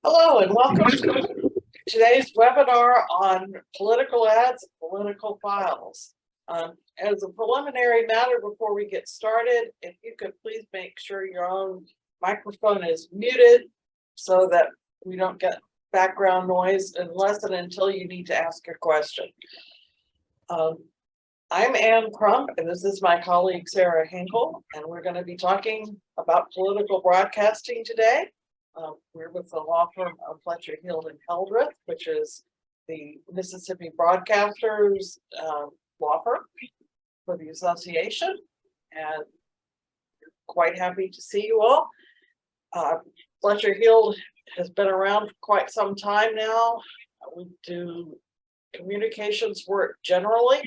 Hello and welcome to today's webinar on political ads, and political files. As a preliminary matter before we get started, if you could please make sure your own microphone is muted so that we don't get background noise unless and until you need to ask your question. I'm Ann Crump and this is my colleague Sarah Hinkle, and we're going to be talking about political broadcasting today. We're with the law firm of Fletcher, Hield and Hildreth, which is the Mississippi Broadcasters law firm for the association, and quite happy to see you all. Fletcher Hield has been around for quite some time now. We do communications work generally,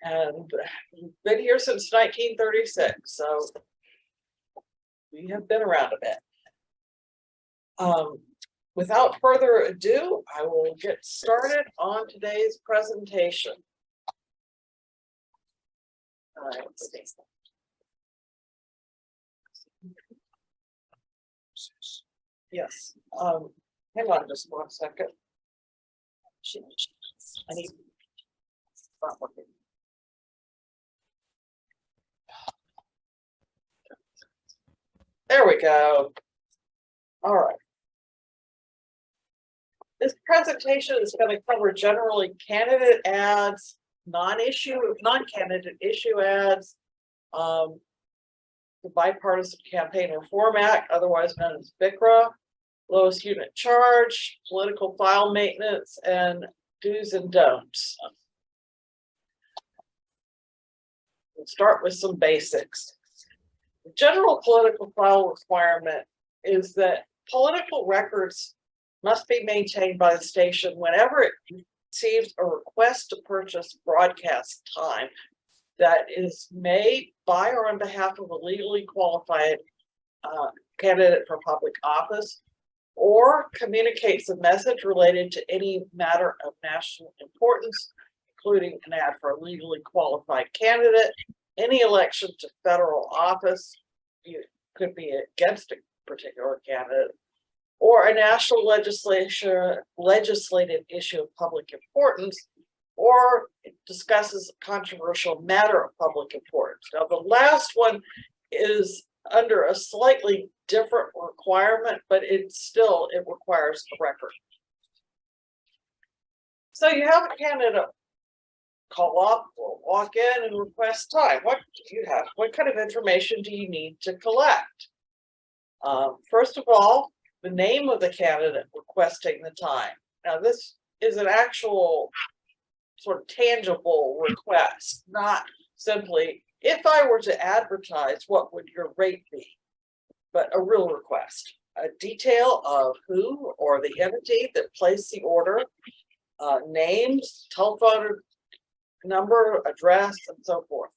and we've been here since 1936, so we have been around a bit. Without further ado, I will get started on today's presentation. All right, yes. Hang on just 1 second. I need. It's not working. There we go. All right. This presentation is going to cover generally candidate ads, non-candidate issue ads, the Bipartisan Campaign Reform Act, otherwise known as BICRA, lowest unit charge, political file maintenance, and do's and don'ts. We'll start with some basics. The general political file requirement is that political records must be maintained by the station whenever it receives a request to purchase broadcast time that is made by or on behalf of a legally qualified candidate for public office, or communicates a message related to any matter of national importance, including an ad for a legally qualified candidate, any election to federal office, you could be against a particular candidate, or a national legislative issue of public importance, or it discusses a controversial matter of public importance. Now, the last one is under a slightly different requirement, but it requires a record. So you have a candidate call up or walk in and request time. What do you have? What kind of information do you need to collect? First of all, the name of the candidate requesting the time. Now, this is an actual sort of tangible request, not simply, if I were to advertise, what would your rate be? But a real request, a detail of who or the entity that placed the order, names, telephone number, address, and so forth.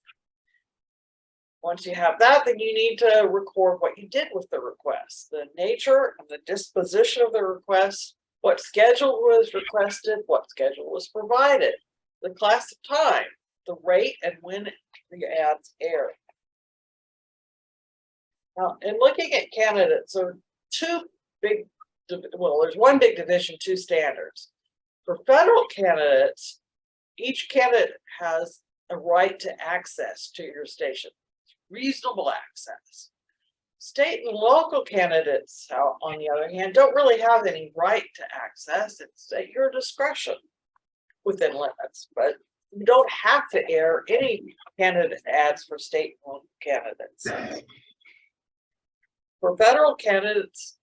Once you have that, then you need to record what you did with the request, the nature and the disposition of the request, what schedule was requested, what schedule was provided, the class of time, the rate, and when the ads aired. Now, in looking at candidates, so there's one big division, two standards. For federal candidates, each candidate has a right to access to your station. Reasonable access. State and local candidates, on the other hand, don't really have any right to access. It's at your discretion within limits, but you don't have to air any candidate ads for state and local candidates. For federal candidates,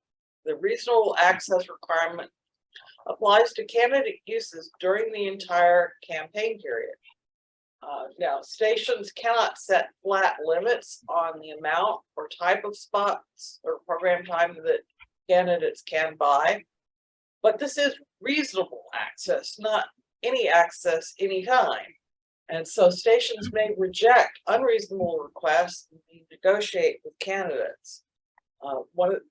the reasonable access requirement applies to candidate uses during the entire campaign period. Now, stations cannot set flat limits on the amount or type of spots or program time that candidates can buy, but this is reasonable access, not any access anytime. And so stations may reject unreasonable requests and negotiate with candidates.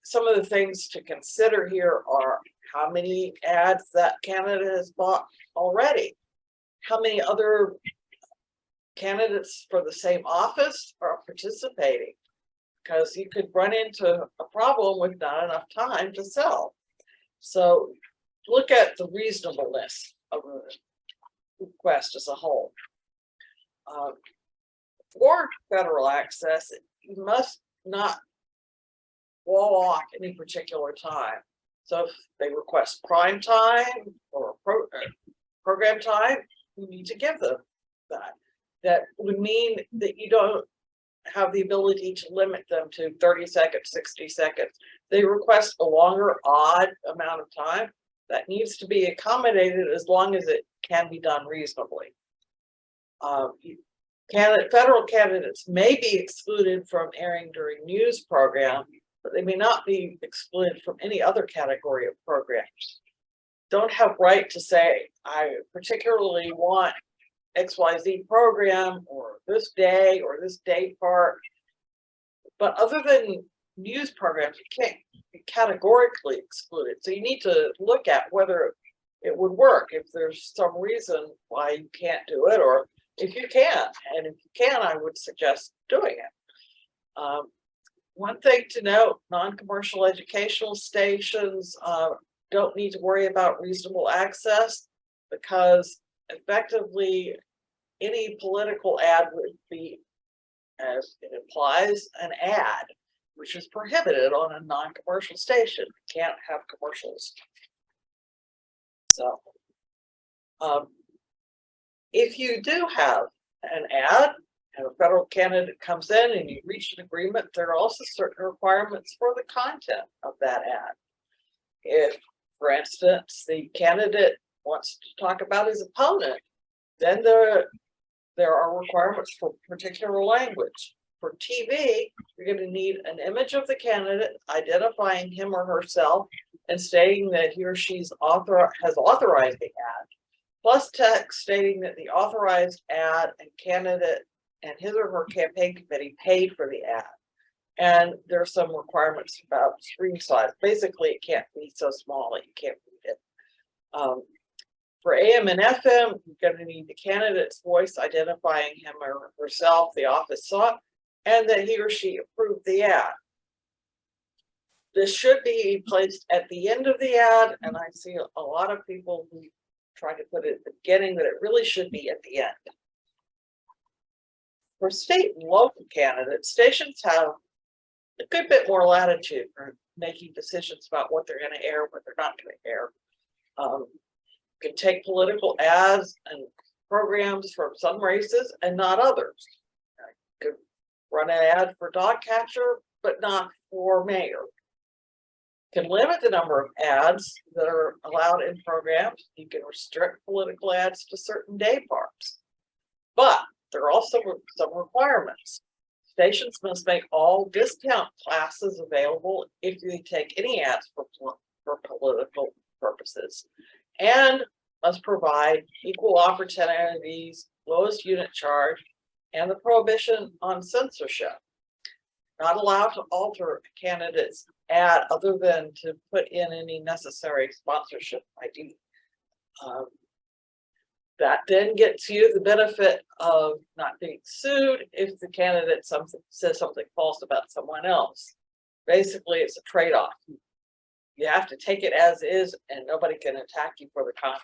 Some of the things to consider here are how many ads that candidate has bought already, how many other candidates for the same office are participating, because you could run into a problem with not enough time to sell. So look at the reasonableness of a request as a whole. For federal access, you must not wall off any particular time. So if they request prime time or program time, you need to give them that. That would mean that you don't have the ability to limit them to 30 seconds, 60 seconds. They request a longer, odd amount of time that needs to be accommodated as long as it can be done reasonably. Federal candidates may be excluded from airing during news programs, but they may not be excluded from any other category of programs. Don't have right to say, I particularly want XYZ program or this day or this day part. But other than news programs, you can't be categorically excluded. So you need to look at whether it would work, if there's some reason why you can't do it, or if you can. And if you can, I would suggest doing it. One thing to note, non-commercial educational stations don't need to worry about reasonable access, because effectively any political ad would be, as it implies, an ad, which is prohibited on a non-commercial station. You can't have commercials. So if you do have an ad and a federal candidate comes in and you reach an agreement, there are also certain requirements for the content of that ad. If, for instance, the candidate wants to talk about his opponent, then there are requirements for particular language. For TV, you're going to need an image of the candidate identifying him or herself and stating that he or she's has authorized the ad, plus text stating that the authorized ad and candidate and his or her campaign committee paid for the ad. And there are some requirements about screen size. Basically, it can't be so small that you can't read it. For AM and FM, you're going to need the candidate's voice identifying him or herself, the office sought, and that he or she approved the ad. This should be placed at the end of the ad, and I see a lot of people who try to put it at the beginning, but it really should be at the end. For state and local candidates, stations have a good bit more latitude for making decisions about what they're going to air, what they're not going to air. You can take political ads and programs from some races and not others. You could run an ad for dog catcher, but not for mayor. You can limit the number of ads that are allowed in programs. You can restrict political ads to certain day parts. But there are also some requirements. Stations must make all discount classes available if they take any ads for political purposes, and must provide equal opportunities, lowest unit charge, and the prohibition on censorship. Not allowed to alter a candidate's ad other than to put in any necessary sponsorship ID. That then gets you the benefit of not being sued if the candidate says something false about someone else. Basically, it's a trade-off. You have to take it as is, and nobody can attack you for the content.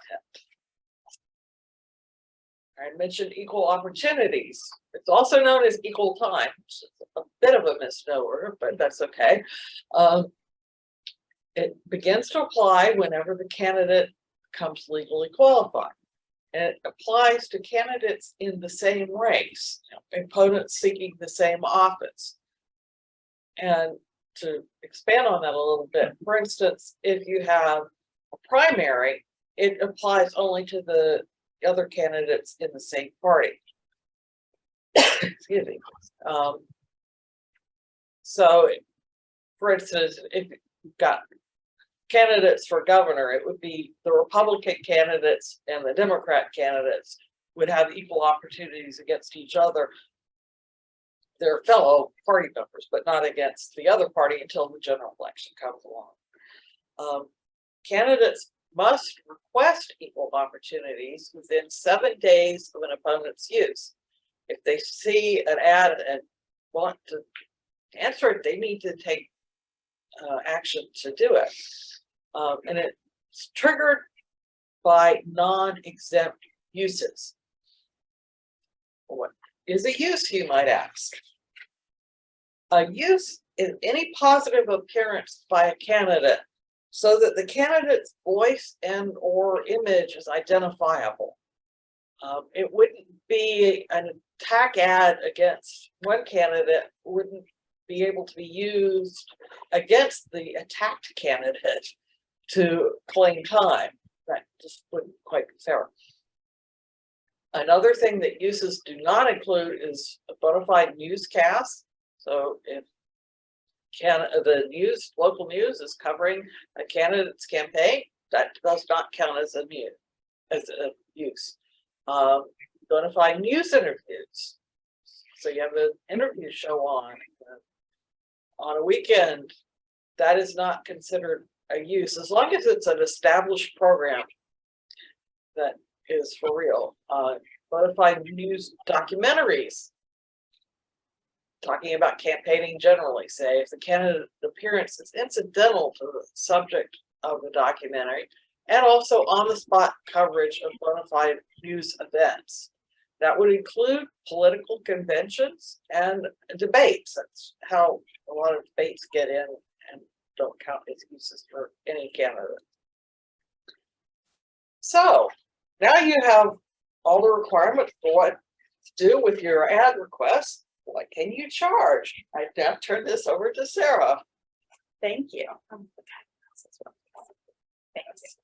I mentioned equal opportunities. It's also known as equal time, which is a bit of a misnomer, but that's okay. It begins to apply whenever the candidate becomes legally qualified. And it applies to candidates in the same race, opponents seeking the same office. And to expand on that a little bit, for instance, if you have a primary, it applies only to the other candidates in the same party. Excuse me. So, for instance, if you've got candidates for governor, it would be the Republican candidates and the Democrat candidates would have equal opportunities against each other. Their fellow party members, but not against the other party until the general election comes along. Candidates must request equal opportunities within 7 days of an opponent's use. If they see an ad and want to answer it, they need to take action to do it. And it's triggered by non-exempt uses. What is a use, you might ask? A use is any positive appearance by a candidate so that the candidate's voice and or image is identifiable. It wouldn't be an attack ad against one candidate, wouldn't be able to be used against the attacked candidate to claim time. That just wouldn't quite be fair. Another thing that uses do not include is a bona fide newscast. So if the local news is covering a candidate's campaign, that does not count as a use. Bona fide news interviews. So you have an interview show on a weekend, that is not considered a use, as long as it's an established program that is for real. Bona fide news documentaries, talking about campaigning generally, say if the candidate appearance is incidental to the subject of the documentary, and also on-the-spot coverage of bona fide news events. That would include political conventions and debates. That's how a lot of debates get in and don't count as uses for any candidate. So now you have all the requirements for what to do with your ad request. What can you charge? I now turn this over to Sarah. Thank you. Thanks.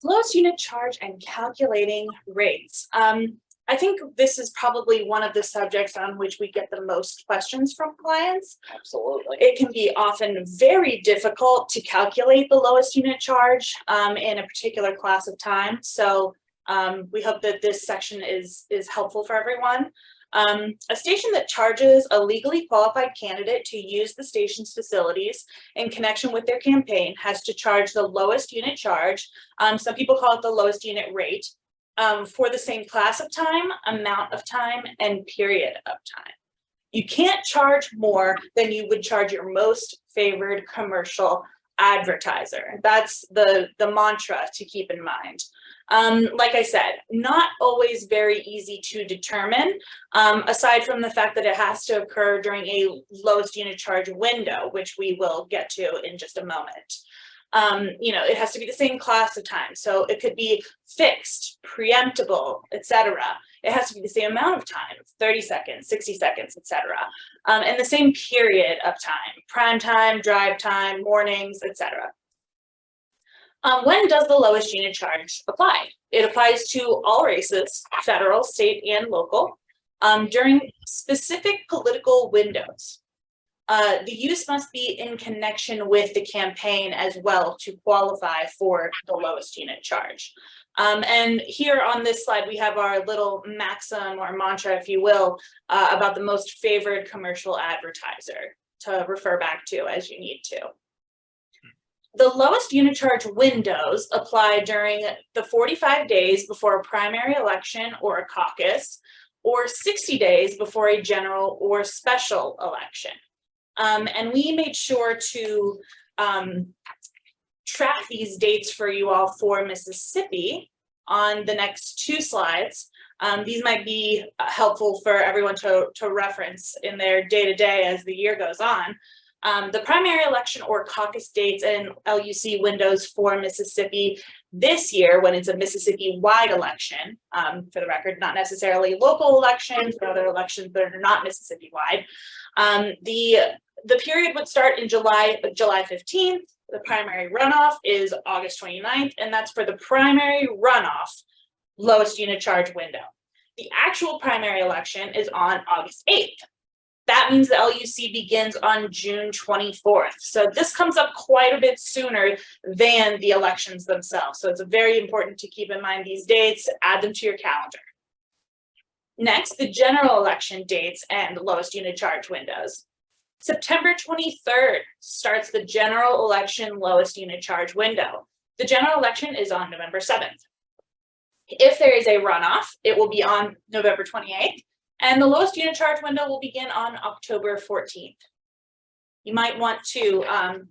Lowest unit charge and calculating rates. I think this is probably one of the subjects on which we get the most questions from clients. Absolutely. It can be often very difficult to calculate the lowest unit charge in a particular class of time. So we hope that this section is helpful for everyone. A station that charges a legally qualified candidate to use the station's facilities in connection with their campaign has to charge the lowest unit charge. Some people call it the lowest unit rate for the same class of time, amount of time, and period of time. You can't charge more than you would charge your most favored commercial advertiser. That's the mantra to keep in mind. Like I said, not always very easy to determine, aside from the fact that it has to occur during a lowest unit charge window, which we will get to in just a moment. It has to be the same class of time. So it could be fixed, preemptible, etc. It has to be the same amount of time, 30 seconds, 60 seconds, etc. And the same period of time, prime time, drive time, mornings, etc. When does the lowest unit charge apply? It applies to all races, federal, state, and local, during specific political windows. The use must be in connection with the campaign as well to qualify for the lowest unit charge. And here on this slide, we have our little maxim or mantra, if you will, about the most favored commercial advertiser to refer back to as you need to. The lowest unit charge windows apply during the 45 days before a primary election or a caucus, or 60 days before a general or special election. And we made sure to track these dates for you all for Mississippi on the next two slides. These might be helpful for everyone to reference in their day-to-day as the year goes on. The primary election or caucus dates and LUC windows for Mississippi this year, when it's a Mississippi-wide election, for the record, not necessarily local elections, but other elections that are not Mississippi-wide. The period would start in July 15th. The primary runoff is August 29th, and that's for the primary runoff lowest unit charge window. The actual primary election is on August 8th. That means the LUC begins on June 24th. So this comes up quite a bit sooner than the elections themselves. So it's very important to keep in mind these dates, add them to your calendar. Next, the general election dates and lowest unit charge windows. September 23rd starts the general election lowest unit charge window. The general election is on November 7th. If there is a runoff, it will be on November 28th. And the lowest unit charge window will begin on October 14th. You might want to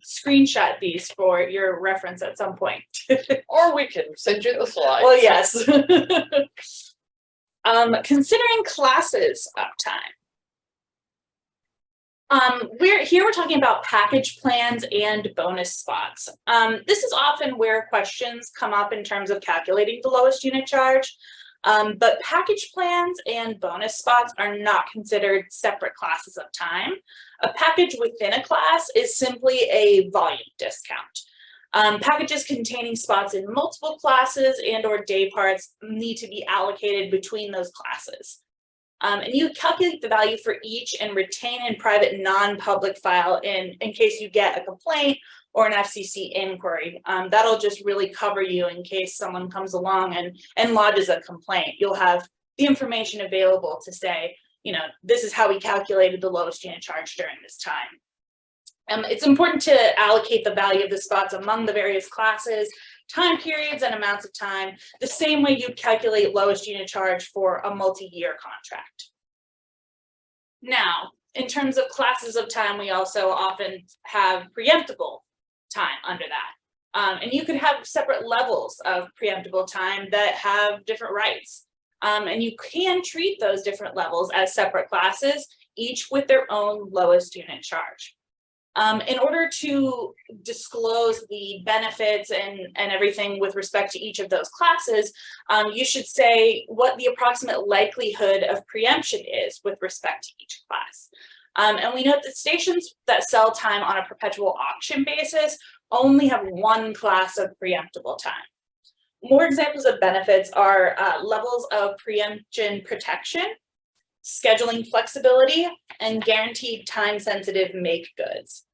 screenshot these for your reference at some point. Or we can send you the slides. Well, yes. Considering classes uptime. We're talking about package plans and bonus spots. This is often where questions come up in terms of calculating the lowest unit charge. But package plans and bonus spots are not considered separate classes of time. A package within a class is simply a volume discount. Packages containing spots in multiple classes and or day parts need to be allocated between those classes. And you calculate the value for each and retain in private non-public file in case you get a complaint or an FCC inquiry. That'll just really cover you in case someone comes along and lodges a complaint. You'll have the information available to say, you know, this is how we calculated the lowest unit charge during this time. It's important to allocate the value of the spots among the various classes, time periods, and amounts of time, the same way you calculate lowest unit charge for a multi-year contract. Now, in terms of classes of time, we also often have preemptible time under that. And you could have separate levels of preemptible time that have different rights. And you can treat those different levels as separate classes, each with their own lowest unit charge. In order to disclose the benefits and everything with respect to each of those classes, you should say what the approximate likelihood of preemption is with respect to each class. And we note that stations that sell time on a perpetual auction basis only have one class of preemptible time. More examples of benefits are levels of preemption protection, scheduling flexibility, and guaranteed time-sensitive make goods.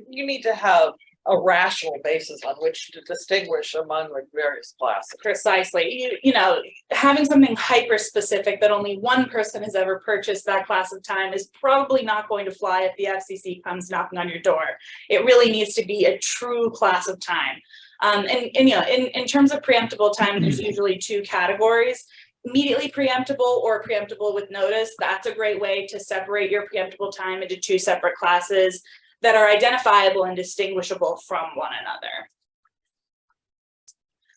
You need to have a rational basis on which to distinguish among the various classes. Precisely. You know, having something hyper-specific that only one person has ever purchased that class of time is probably not going to fly if the FCC comes knocking on your door. It really needs to be a true class of time. And you know, in terms of preemptible time, there's usually two categories. Immediately preemptible or preemptible with notice. That's a great way to separate your preemptible time into two separate classes that are identifiable and distinguishable from one another.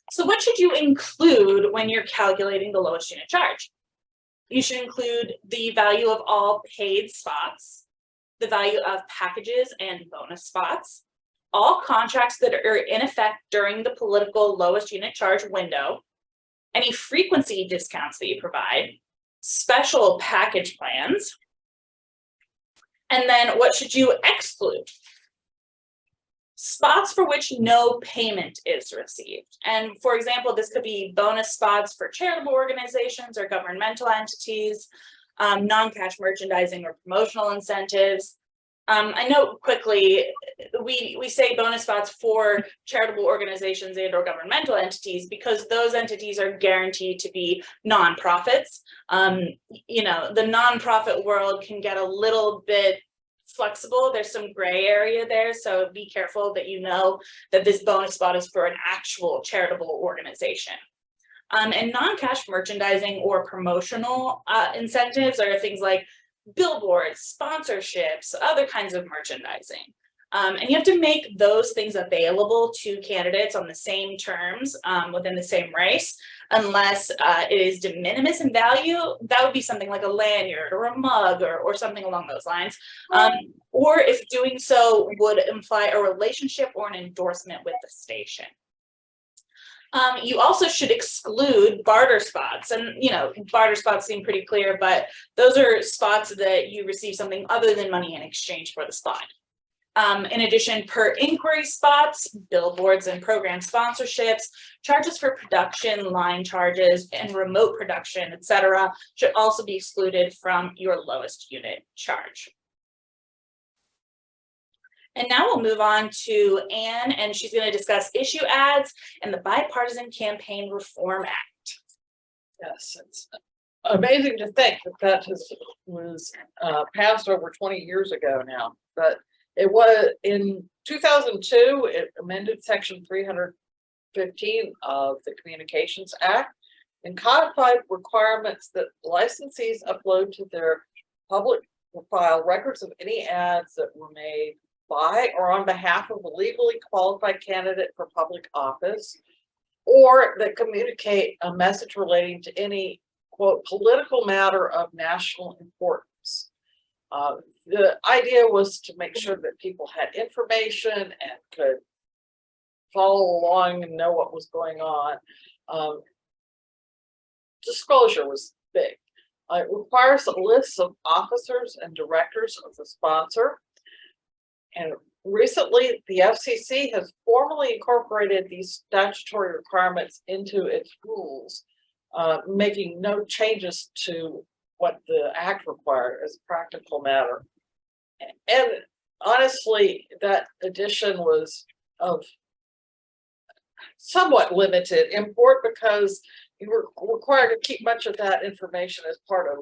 So what should you include when you're calculating the lowest unit charge? You should include the value of all paid spots, the value of packages and bonus spots, all contracts that are in effect during the political lowest unit charge window, any frequency discounts that you provide, special package plans, and then what should you exclude? Spots for which no payment is received. And for example, this could be bonus spots for charitable organizations or governmental entities, non-cash merchandising or promotional incentives. I know quickly, we say bonus spots for charitable organizations and or governmental entities because those entities are guaranteed to be nonprofits. You know, the nonprofit world can get a little bit flexible. There's some gray area there, so be careful that you know that this bonus spot is for an actual charitable organization. And non-cash merchandising or promotional incentives are things like billboards, sponsorships, other kinds of merchandising. And you have to make those things available to candidates on the same terms within the same race, unless it is de minimis in value. That would be something like a lanyard or a mug or something along those lines. Or if doing so would imply a relationship or an endorsement with the station. You also should exclude barter spots, and you know, barter spots seem pretty clear, but those are spots that you receive something other than money in exchange for the spot. In addition, per inquiry spots, billboards and program sponsorships, charges for production, line charges, and remote production, etc., should also be excluded from your lowest unit charge. And now we'll move on to Anne, and she's going to discuss issue ads and the Bipartisan Campaign Reform Act. Yes, it's amazing to think that was passed over 20 years ago now, but it was in 2002, it amended section 315 of the Communications Act and codified requirements that licensees upload to their public will file records of any ads that were made by or on behalf of a legally qualified candidate for public office, or that communicate a message relating to any, quote, political matter of national importance. The idea was to make sure that people had information and could follow along and know what was going on. Disclosure was big. It requires a list of officers and directors of the sponsor. And recently, the FCC has formally incorporated these statutory requirements into its rules, making no changes to what the act required as a practical matter. And honestly, that addition was of somewhat limited import because you were required to keep much of that information as part of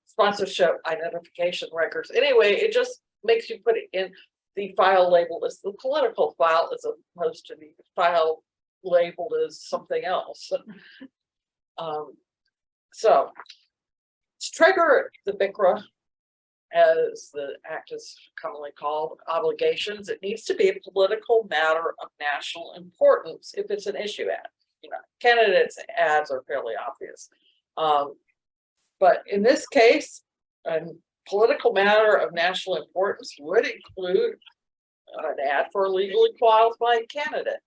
sponsorship identification records. Anyway, it just makes you put it in the file labeled as the political file as opposed to the file labeled as something else. So to trigger the BICRA, as the act is commonly called, obligations, it needs to be a political matter of national importance if it's an issue ad. You know, candidates ads are fairly obvious. But in this case, a political matter of national importance would include an ad for a legally qualified candidate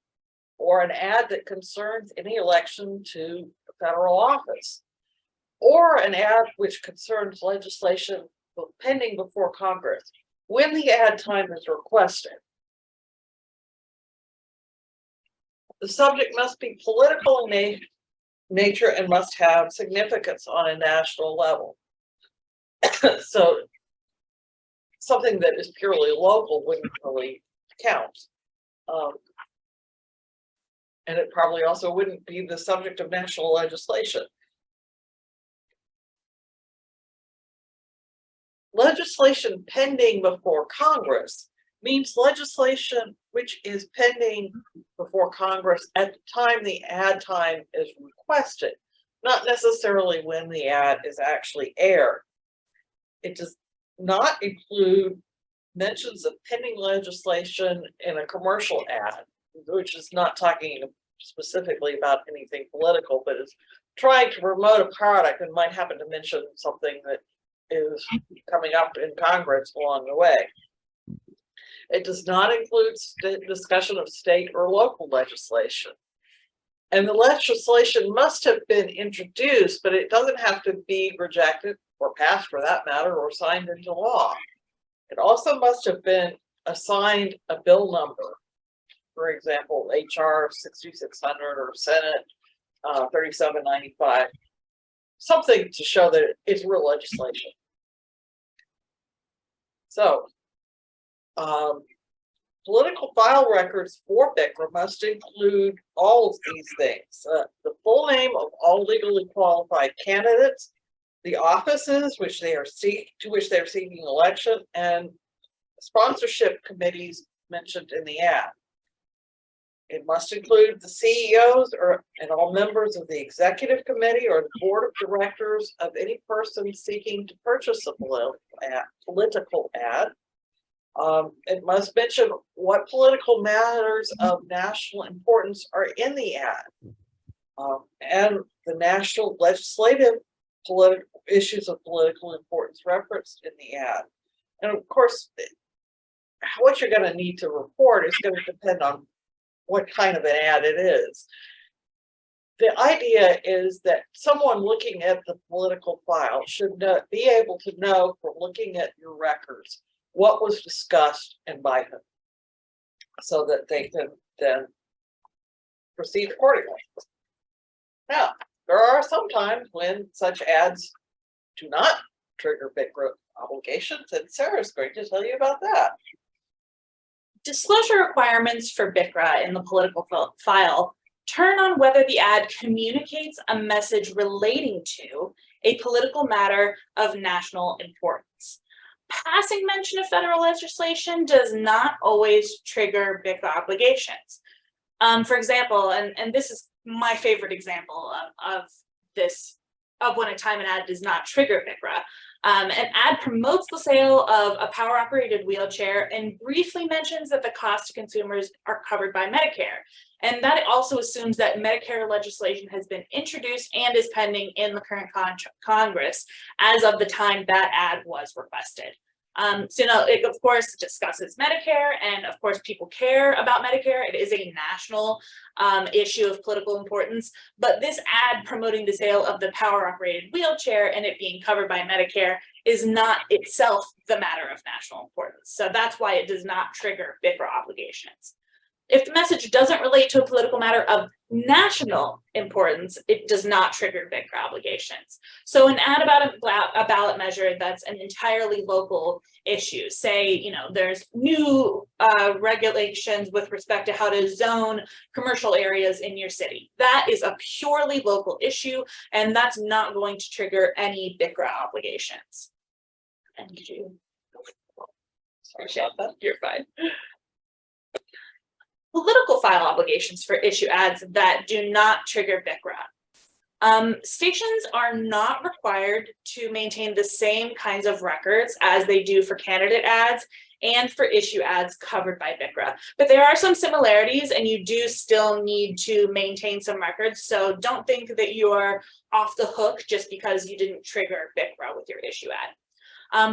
or an ad that concerns any election to federal office, or an ad which concerns legislation pending before Congress when the ad time is requested. The subject must be political in nature and must have significance on a national level. So something that is purely local wouldn't really count. And it probably also wouldn't be the subject of national legislation. Legislation pending before Congress means legislation which is pending before Congress at the time the ad time is requested, not necessarily when the ad is actually aired. It does not include mentions of pending legislation in a commercial ad, which is not talking specifically about anything political, but is trying to promote a product and might happen to mention something that is coming up in Congress along the way. It does not include discussion of state or local legislation. And the legislation must have been introduced, but it doesn't have to be rejected or passed for that matter or signed into law. It also must have been assigned a bill number. For example, HR 6600 or Senate 3795. Something to show that it's real legislation. So, political file records for BICRA must include all of these things. The full name of all legally qualified candidates, the offices to which they are seeking election, and sponsorship committees mentioned in the ad. It must include the CEOs and all members of the executive committee or the board of directors of any person seeking to purchase a political ad. It must mention what political matters of national importance are in the ad, and the national legislative political issues of political importance referenced in the ad. And of course, what you're going to need to report is going to depend on what kind of an ad it is. The idea is that someone looking at the political file should be able to know from looking at your records what was discussed and by whom, so that they can then proceed accordingly. Now, there are some times when such ads do not trigger BICRA obligations, and Sarah's going to tell you about that. Disclosure requirements for BICRA in the political file turn on whether the ad communicates a message relating to a political matter of national importance. Passing mention of federal legislation does not always trigger BICRA obligations. For example, and this is my favorite example of this of when a time and ad does not trigger BICRA. An ad promotes the sale of a power-operated wheelchair and briefly mentions that the cost to consumers are covered by Medicare. And that also assumes that Medicare legislation has been introduced and is pending in the current Congress as of the time that ad was requested. So now it of course discusses Medicare, and of course people care about Medicare. It is a national issue of political importance, but this ad promoting the sale of the power operated wheelchair and it being covered by Medicare is not itself the matter of national importance. So that's why it does not trigger BICRA obligations. If the message doesn't relate to a political matter of national importance, it does not trigger BICRA obligations. So an ad about a ballot measure that's an entirely local issue, say, you know, there's new regulations with respect to how to zone commercial areas in your city. That is a purely local issue, and that's not going to trigger any BICRA obligations. And you, sorry about that, you're fine. Political file obligations for issue ads that do not trigger BICRA. Stations are not required to maintain the same kinds of records as they do for candidate ads and for issue ads covered by BICRA. But there are some similarities, and you do still need to maintain some records. So don't think that you are off the hook just because you didn't trigger BICRA with your issue ad.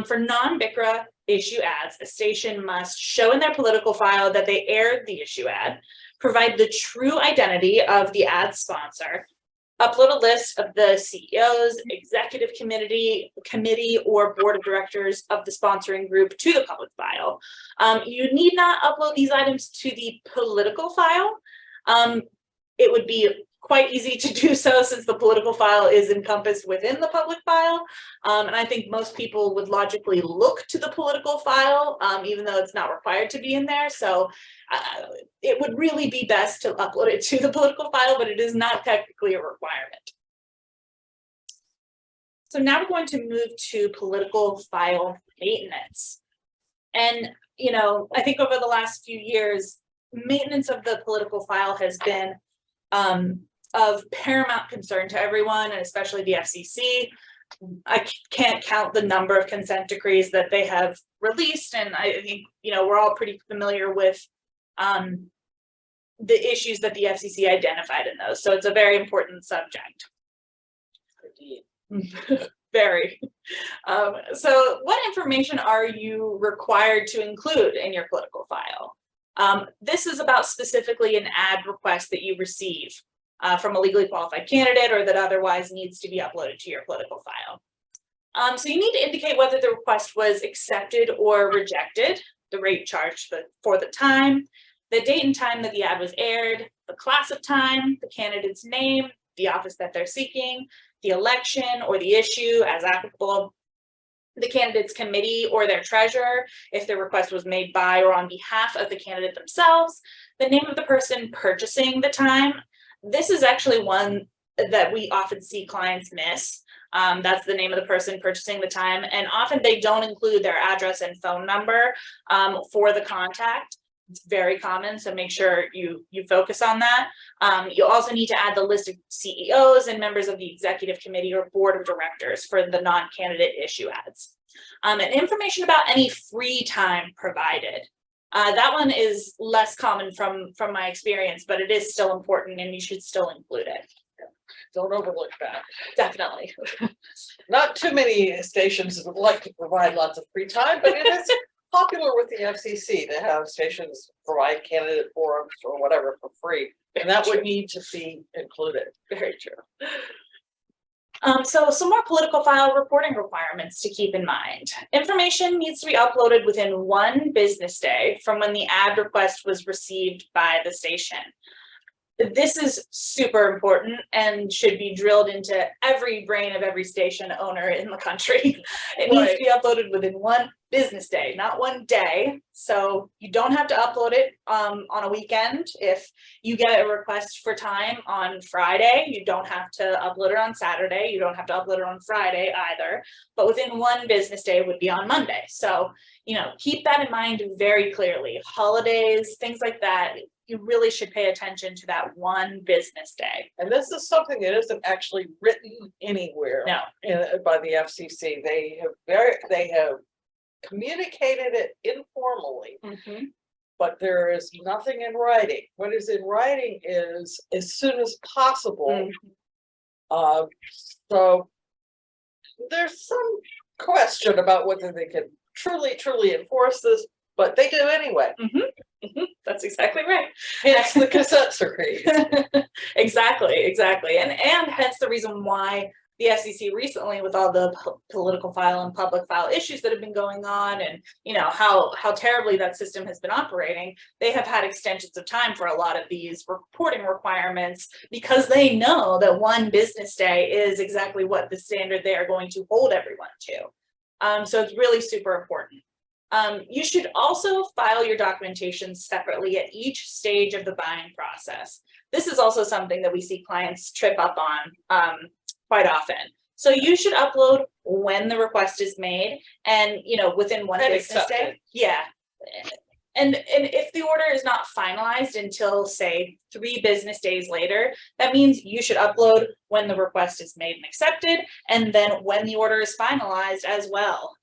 For non-BICRA issue ads, a station must show in their political file that they aired the issue ad, provide the true identity of the ad sponsor, upload a list of the CEOs, executive committee, or board of directors of the sponsoring group to the public file. You need not upload these items to the political file. It would be quite easy to do so since the political file is encompassed within the public file. And I think most people would logically look to the political file, even though it's not required to be in there. So it would really be best to upload it to the political file, but it is not technically a requirement. So now we're going to move to political file maintenance. And, you know, I think over the last few years, maintenance of the political file has been of paramount concern to everyone, and especially the FCC. I can't count the number of consent decrees that they have released, and I think, you know, we're all pretty familiar with the issues that the FCC identified in those. So it's a very important subject. Very. So what information are you required to include in your political file? This is about specifically an ad request that you receive from a legally qualified candidate or that otherwise needs to be uploaded to your political file. So you need to indicate whether the request was accepted or rejected, the rate charged for the time, the date and time that the ad was aired, the class of time, the candidate's name, the office that they're seeking, the election or the issue as applicable, the candidate's committee or their treasurer, if the request was made by or on behalf of the candidate themselves, the name of the person purchasing the time. This is actually one that we often see clients miss. That's the name of the person purchasing the time, and often they don't include their address and phone number for the contact. It's very common, so make sure you focus on that. You also need to add the list of CEOs and members of the executive committee or board of directors for the non-candidate issue ads. And information about any free time provided. That one is less common from my experience, but it is still important and you should still include it. Don't overlook that. Definitely. Not too many stations would like to provide lots of free time, but it is popular with the FCC to have stations provide candidate forums or whatever for free, and that would need to be included. Very true. So some more political file reporting requirements to keep in mind. Information needs to be uploaded within 1 business day from when the ad request was received by the station. This is super important and should be drilled into every brain of every station owner in the country. It needs to be uploaded within 1 business day, not 1 day. So you don't have to upload it on a weekend. If you get a request for time on Friday, you don't have to upload it on Saturday. You don't have to upload it on Friday either. But within 1 business day would be on Monday. So, you know, keep that in mind very clearly. Holidays, things like that. you really should pay attention to that one business day. And this is something that isn't actually written anywhere. No. By the FCC. They have communicated it informally, but there is nothing in writing. What is in writing is as soon as possible. So there's some question about whether they can truly enforce this, but they do anyway. That's exactly right. Hence the consent decree. Exactly. And hence the reason why the FCC recently, with all the political file and public file issues that have been going on, and you know how terribly that system has been operating, they have had extensions of time for a lot of these reporting requirements, because they know that one business day is exactly what the standard they are going to hold everyone to. So it's really super important. You should also file your documentation separately at each stage of the buying process. This is also something that we see clients trip up on quite often. So you should upload when the request is made, and you know, within one business day. Yeah. And if the order is not finalized until say 3 business days later, that means you should upload when the request is made and accepted, and then when the order is finalized as well.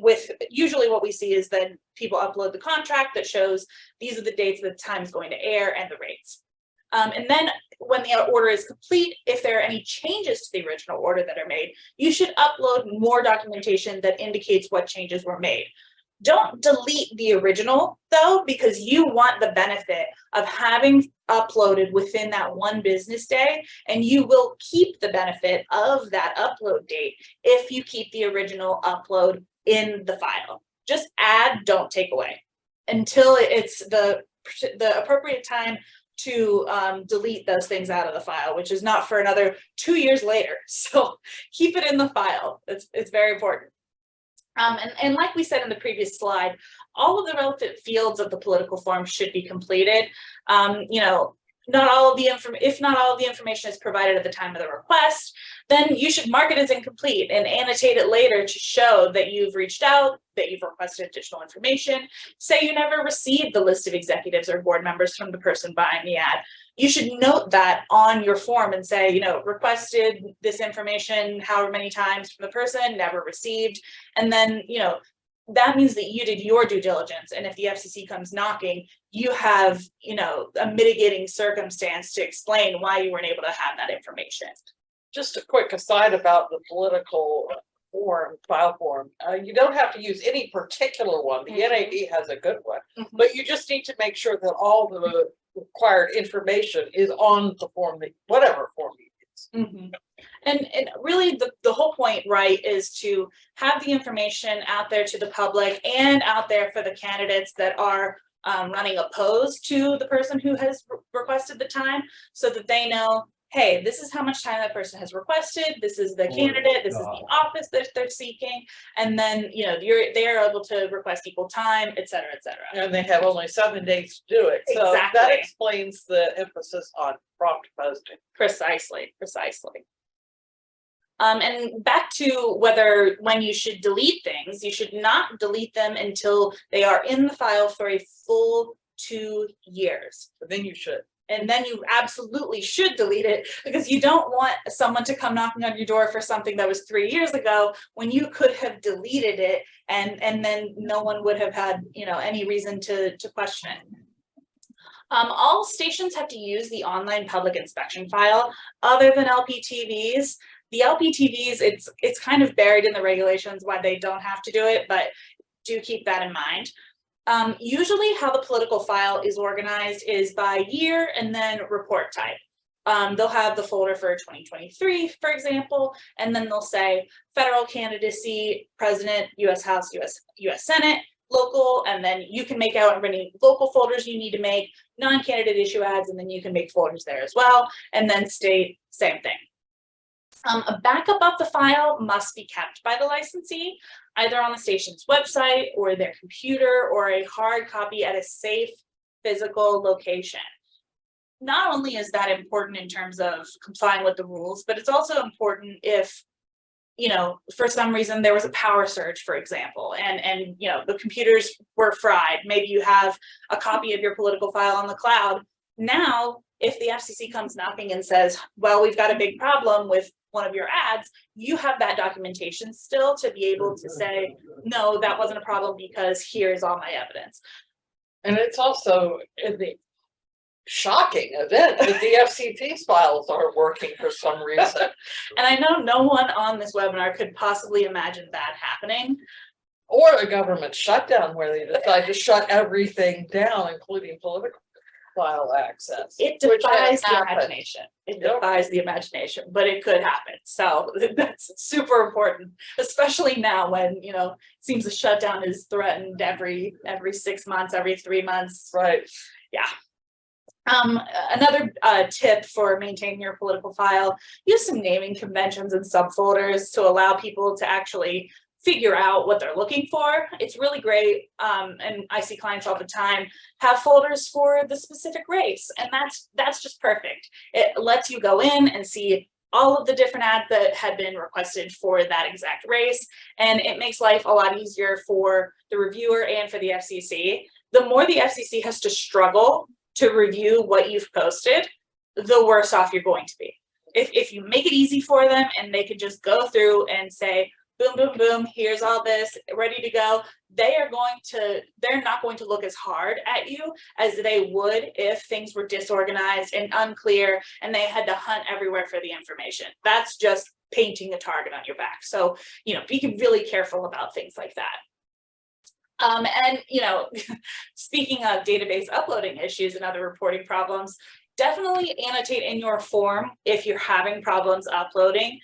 With usually what we see is then people upload the contract that shows these are the dates that the time is going to air and the rates. And then when the order is complete, if there are any changes to the original order that are made, you should upload more documentation that indicates what changes were made. Don't delete the original though, because you want the benefit of having uploaded within that one business day, and you will keep the benefit of that upload date if you keep the original upload in the file. Just add, don't take away, until it's the appropriate time to delete those things out of the file, which is not for another 2 years later. So keep it in the file. It's very important. And like we said in the previous slide, all of the relevant fields of the political form should be completed. You know, not all of the if not all of the information is provided at the time of the request, then you should mark it as incomplete and annotate it later to show that you've reached out, that you've requested additional information. Say you never received the list of executives or board members from the person buying the ad. You should note that on your form and say, you know, requested this information however many times from the person, never received. And then, you know, that means that you did your due diligence. And if the FCC comes knocking, you have, you know, a mitigating circumstance to explain why you weren't able to have that information. Just a quick aside about the political form, file form. You don't have to use any particular one. The NAB has a good one, but you just need to make sure that all the required information is on the form, that whatever form you use. And really the whole point, right, is to have the information out there to the public and out there for the candidates that are running opposed to the person who has requested the time, so that they know, hey, this is how much time that person has requested, this is the candidate, this is the office that they're seeking, and then, you know, they are able to request equal time, et cetera, et cetera. And they have only 7 days to do it. So that explains the emphasis on prompt posting. Precisely. And back to when you should delete things, you should not delete them until they are in the file for a full 2 years. But then you should. And then you absolutely should delete it, because you don't want someone to come knocking on your door for something that was 3 years ago when you could have deleted it, and then no one would have had, you know, any reason to question it. All stations have to use the online public inspection file other than LPTVs. The LPTVs, it's kind of buried in the regulations why they don't have to do it, but do keep that in mind. Usually how the political file is organized is by year and then report type. They'll have the folder for 2023, for example, and then they'll say federal candidacy, president, US House, US Senate, local, and then you can make out any local folders you need to make, non-candidate issue ads, and then you can make folders there as well, and then state, same thing. A backup of the file must be kept by the licensee, either on the station's website or their computer, or a hard copy at a safe physical location. Not only is that important in terms of complying with the rules, but it's also important if you know, for some reason there was a power surge, for example, and you know, the computers were fried. Maybe you have a copy of your political file on the cloud. Now, if the FCC comes knocking and says, well, we've got a big problem with one of your ads, you have that documentation still to be able to say, no, that wasn't a problem because here's all my evidence. And it's also in the shocking event that the FCC's files aren't working for some reason. And I know no one on this webinar could possibly imagine that happening. Or a government shutdown where they decide to shut everything down, including political file access. It which has defies the happened. imagination. It defies the imagination, but it could happen. So that's super important, especially now when, you know, it seems the shutdown is threatened every 6 months, every 3 months. Right. Yeah. Another tip for maintaining your political file, use some naming conventions and subfolders to allow people to actually figure out what they're looking for. It's really great, and I see clients all the time have folders for the specific race, and that's just perfect. It lets you go in and see all of the different ads that had been requested for that exact race, and it makes life a lot easier for the reviewer and for the FCC. The more the FCC has to struggle to review what you've posted, the worse off you're going to be. If you make it easy for them and they can just go through and say, boom, boom, boom, here's all this ready to go, they're not going to look as hard at you as they would if things were disorganized and unclear and they had to hunt everywhere for the information. That's just painting a target on your back. So, you know, be really careful about things like that. And, you know, speaking of database uploading issues and other reporting problems, definitely annotate in your form if you're having problems uploading.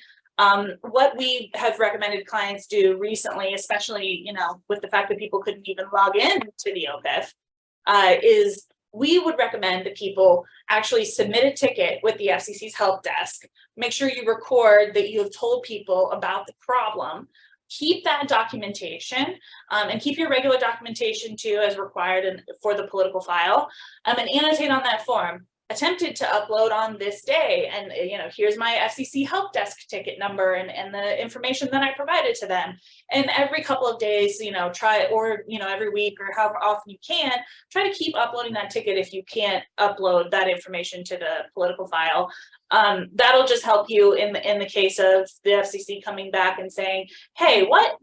What we have recommended clients do recently, especially, you know, with the fact that people couldn't even log in to the OPIF, is we would recommend that people actually submit a ticket with the FCC's help desk. Make sure you record that you have told people about the problem. Keep that documentation, and keep your regular documentation too as required for the political file, and annotate on that form. Attempted to upload on this day, and you know, here's my FCC help desk ticket number and the information that I provided to them. And every couple of days, you know, try, or you know, every week or however often you can, try to keep uploading that ticket if you can't upload that information to the political file. That'll just help you in the case of the FCC coming back and saying, hey, what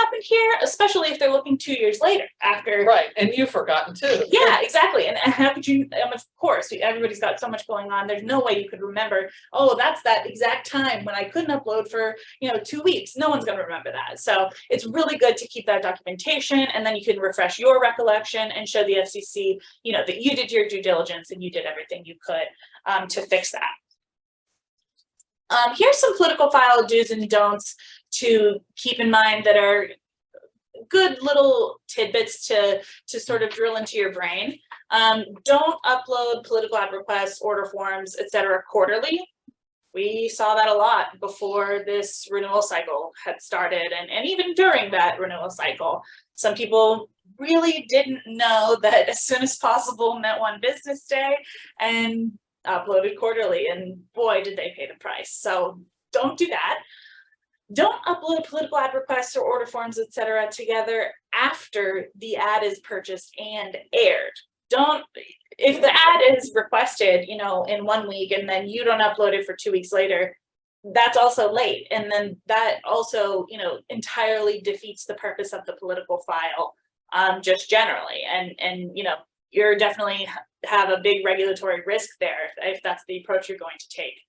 happened here, especially if they're looking 2 years later after. Right, and you've forgotten too. Yeah, exactly. And how could you, of course, everybody's got so much going on. There's no way you could remember, oh, that's that exact time when I couldn't upload for, you know, 2 weeks. No one's going to remember that. So it's really good to keep that documentation, and then you can refresh your recollection and show the FCC, you know, that you did your due diligence and you did everything you could to fix that. Here's some political file do's and don'ts to keep in mind that are good little tidbits to sort of drill into your brain. Don't upload political ad requests, order forms, etc. quarterly. We saw that a lot before this renewal cycle had started, and even during that renewal cycle. Some people really didn't know that as soon as possible meant one business day, and uploaded quarterly, and boy, did they pay the price. So don't do that. Don't upload political ad requests or order forms, etc. together after the ad is purchased and aired. Don't, if the ad is requested, you know, in 1 week and then you don't upload it for 2 weeks later, that's also late. And then that also, you know, entirely defeats the purpose of the political file, just generally. And you know, you're definitely have a big regulatory risk there if that's the approach you're going to take.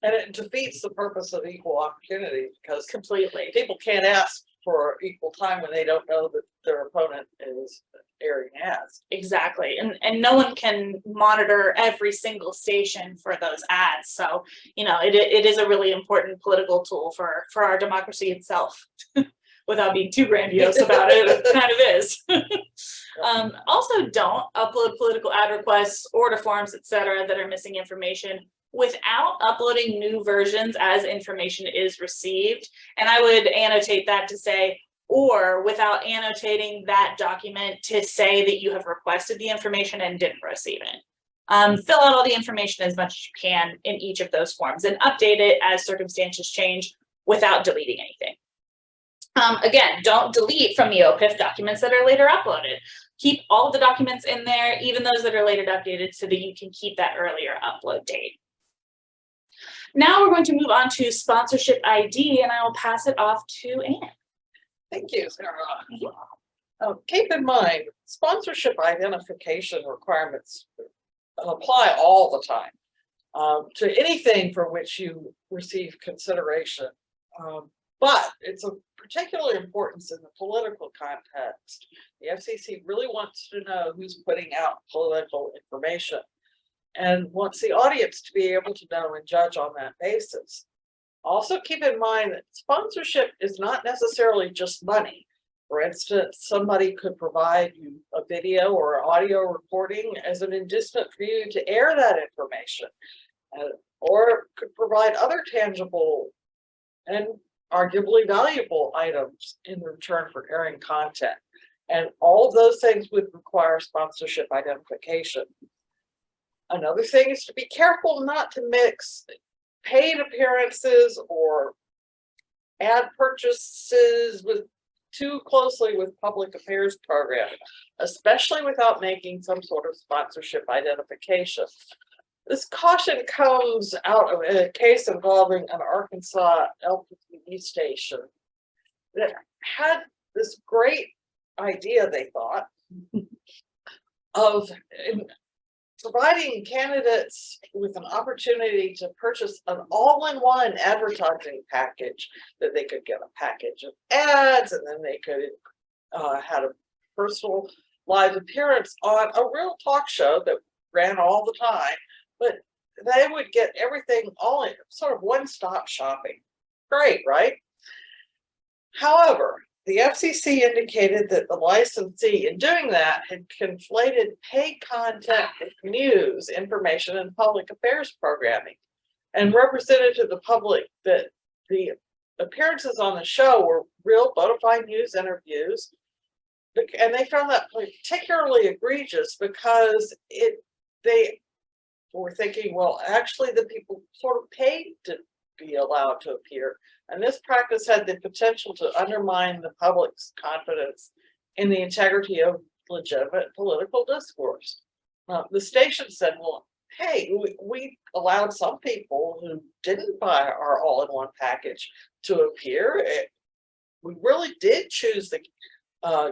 And it defeats the purpose of equal opportunity, because Completely. people can't ask for equal time when they don't know that their opponent is airing ads. Exactly. And no one can monitor every single station for those ads. So, you know, it is a really important political tool for our democracy itself. Without being too grandiose about it, it kind of is. Also, don't upload political ad requests, order forms, etc. that are missing information without uploading new versions as information is received. And I would annotate that to say, or without annotating that document to say that you have requested the information and didn't receive it. Fill out all the information as much as you can in each of those forms and update it as circumstances change without deleting anything. Again, don't delete from the OPIF documents that are later uploaded. Keep all of the documents in there, even those that are later updated, so that you can keep that earlier upload date. Now we're going to move on to sponsorship ID, and I will pass it off to Anne. Thank you, Sarah. Keep in mind, sponsorship identification requirements apply all the time to anything for which you receive consideration. But it's of particular importance in the political context. The FCC really wants to know who's putting out political information and wants the audience to be able to know and judge on that basis. Also keep in mind that sponsorship is not necessarily just money. For instance, somebody could provide you a video or audio recording as an inducement for you to air that information, or could provide other tangible and arguably valuable items in return for airing content. And all of those things would require sponsorship identification. Another thing is to be careful not to mix paid appearances or ad purchases with too closely with public affairs programming, especially without making some sort of sponsorship identification. This caution comes out of a case involving an Arkansas LPTV station that had this great idea, they thought, of providing candidates with an opportunity to purchase an all-in-one advertising package, that they could get a package of ads, and then they could had a personal live appearance on a real talk show that ran all the time, but they would get everything all in sort of one-stop shopping. Great, right? However, the FCC indicated that the licensee in doing that had conflated paid content with news, information, and public affairs programming, and represented to the public that the appearances on the show were real bona fide news interviews. And they found that particularly egregious because they were thinking, well, actually the people sort of paid to be allowed to appear. And this practice had the potential to undermine the public's confidence in the integrity of legitimate political discourse. The station said, well, hey, we allowed some people who didn't buy our all-in-one package to appear. We really did choose the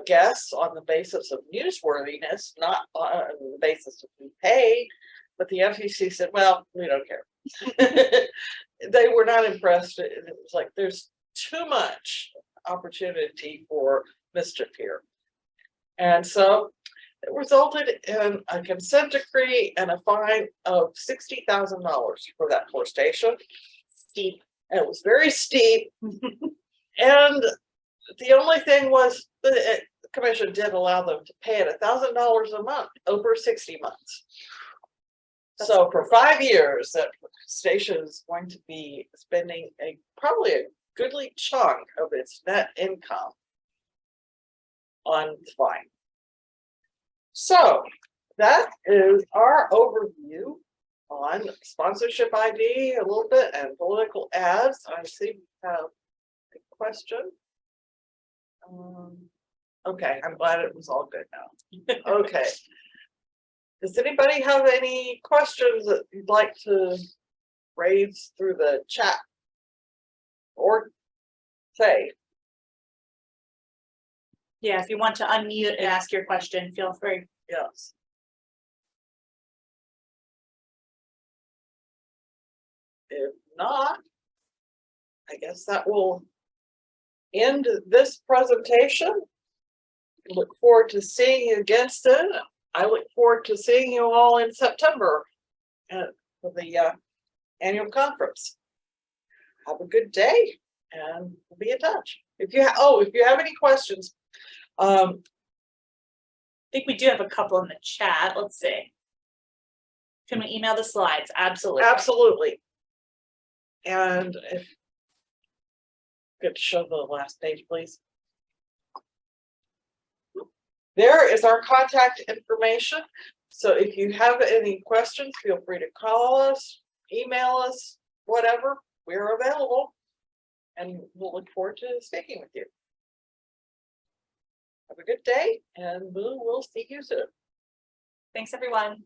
guests on the basis of newsworthiness, not on the basis of who paid. But the FCC said, well, we don't care. They were not impressed. It was like, there's too much opportunity for mischief here. And so it resulted in a consent decree and a fine of $60,000 for that poor station. Steep. And it was very steep. And the only thing was the commission did allow them to pay it $1,000 a month over 60 months. So for 5 years, that station is going to be spending probably a goodly chunk of its net income on the fine. So that is our overview on sponsorship ID a little bit and political ads. I see we have a question. Okay, I'm glad it was all good now. Okay. Does anybody have any questions that you'd like to raise through the chat or say? Yeah, if you want to unmute and ask your question, feel free. Yes. If not, I guess that will end this presentation. Look forward to seeing you again soon. I look forward to seeing you all in September for the annual conference. Have a good day, and we'll be in touch. If you have any questions, I think we do have a couple in the chat. Let's see. Can we email the slides? Absolutely. Absolutely. And if you could show the last page, please. There is our contact information. So if you have any questions, feel free to call us, email us, whatever. We're available. And we'll look forward to speaking with you. Have a good day and we'll see you soon. Thanks, everyone.